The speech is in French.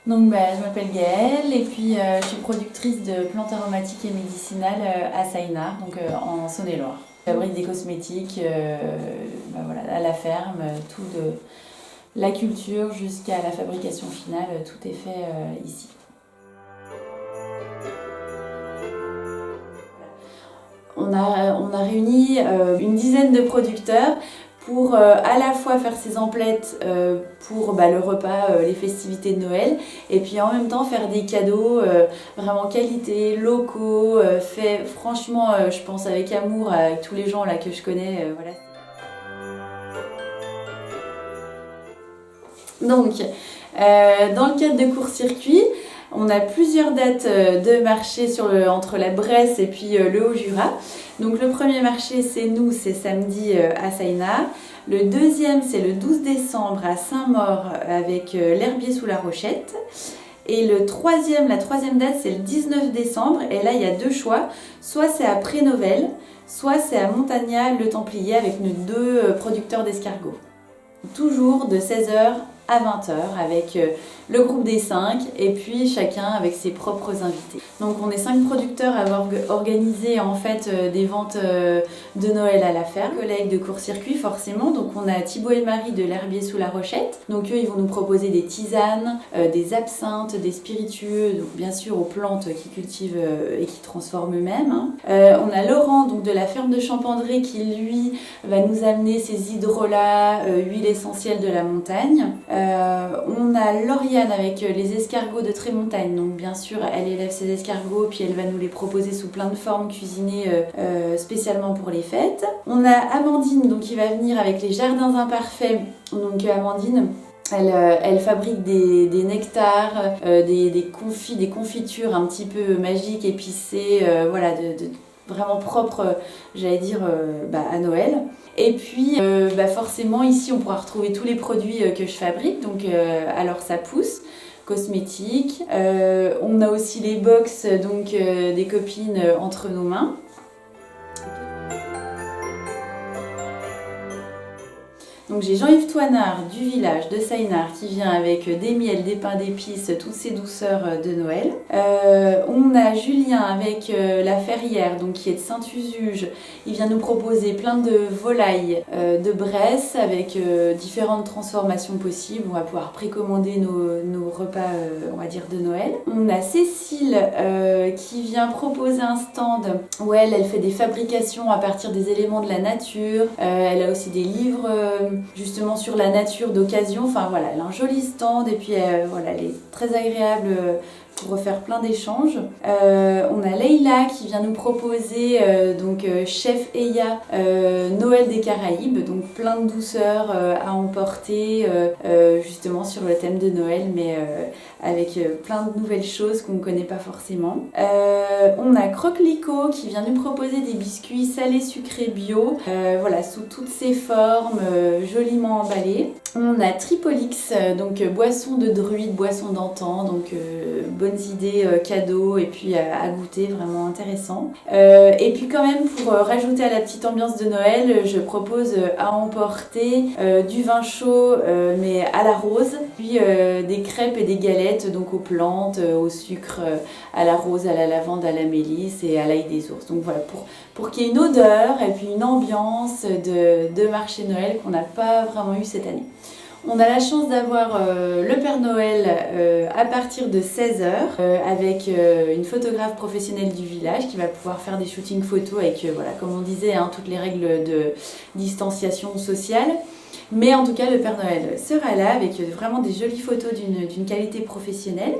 Donc je m'appelle Gaëlle et puis je suis productrice de plantes aromatiques et médicinales à Saïnard, donc en Saône-et-Loire. Je fabrique des cosmétiques voilà, à la ferme, tout de la culture jusqu'à la fabrication finale, tout est fait ici. On a réuni une dizaine de producteurs pour à la fois faire ces emplettes pour le repas, les festivités de Noël, et puis en même temps faire des cadeaux vraiment qualité, locaux, faits franchement, je pense avec amour, avec tous les gens là que je connais. Voilà. Donc, dans le cadre de court-circuit, on a plusieurs dates de marché entre la Bresse et puis le Haut-Jura. Donc le premier marché, c'est samedi à Saïnard. Le deuxième, c'est le 12 décembre à Saint-Maur avec l'herbier sous la Rochette. Et la troisième date, c'est le 19 décembre. Et là, il y a deux choix. Soit c'est à Prénovel, soit c'est à Montagnat-le-Templier avec nos deux producteurs d'escargots. Toujours de 16h à 20h avec le groupe des 5 et puis chacun avec ses propres invités. Donc on est 5 producteurs à avoir organisé en fait des ventes de Noël à la ferme. Collègues de court-circuit forcément, donc on a Thibaut et Marie de l'herbier sous la Rochette. Donc eux ils vont nous proposer des tisanes, des absinthes, des spiritueux, donc bien sûr aux plantes qu'ils cultivent et qui transforment eux-mêmes. On a Laurent donc de la ferme de Champandré qui lui va nous amener ses hydrolats, huiles essentielles de la montagne. On a Lauriane avec les escargots de Trémontagne, donc bien sûr elle élève ses escargots puis elle va nous les proposer sous plein de formes cuisinées spécialement pour les fêtes. On a Amandine donc qui va venir avec les jardins imparfaits, donc Amandine elle fabrique des nectars, des confitures un petit peu magiques, épicées, voilà, vraiment propres, j'allais dire, à Noël. Et puis forcément ici on pourra retrouver tous les produits que je fabrique, donc alors ça pousse, cosmétiques. On a aussi les box donc des copines entre nos mains. Donc j'ai Jean-Yves Toinard du village de Saïnard qui vient avec des miels, des pains d'épices, toutes ces douceurs de Noël. On a Julien avec la Ferrière, donc qui est de Saint-Usuge. Il vient nous proposer plein de volailles de Bresse avec différentes transformations possibles. On va pouvoir précommander nos repas, on va dire, de Noël. On a Cécile qui vient proposer un stand où elle fait des fabrications à partir des éléments de la nature. Elle a aussi des livres justement sur la nature d'occasion. Enfin voilà, elle a un joli stand et puis voilà, elle est très agréable pour faire plein d'échanges. On a Leïla qui vient nous proposer donc Chef Eya Noël des Caraïbes, donc plein de douceurs à emporter justement sur le thème de Noël, mais avec plein de nouvelles choses qu'on ne connaît pas forcément. On a Croquelicot qui vient nous proposer des biscuits salés sucrés bio, voilà, sous toutes ses formes, joliment emballés. On a Tripolix, donc boisson de druide, boisson d'antan, donc bonnes idées cadeaux et puis à goûter, vraiment intéressant. Et puis quand même pour rajouter à la petite ambiance de Noël, je propose à emporter du vin chaud mais à la rose, puis des crêpes et des galettes donc aux plantes, au sucre, à la rose, à la lavande, à la mélisse et à l'ail des ours. Donc voilà, pour qu'il y ait une odeur et puis une ambiance de marché Noël qu'on n'a pas vraiment eu cette année. On a la chance d'avoir le Père Noël à partir de 16h avec une photographe professionnelle du village qui va pouvoir faire des shootings photos avec, voilà, comme on disait, hein, toutes les règles de distanciation sociale. Mais en tout cas, le Père Noël sera là avec vraiment des jolies photos d'une qualité professionnelle.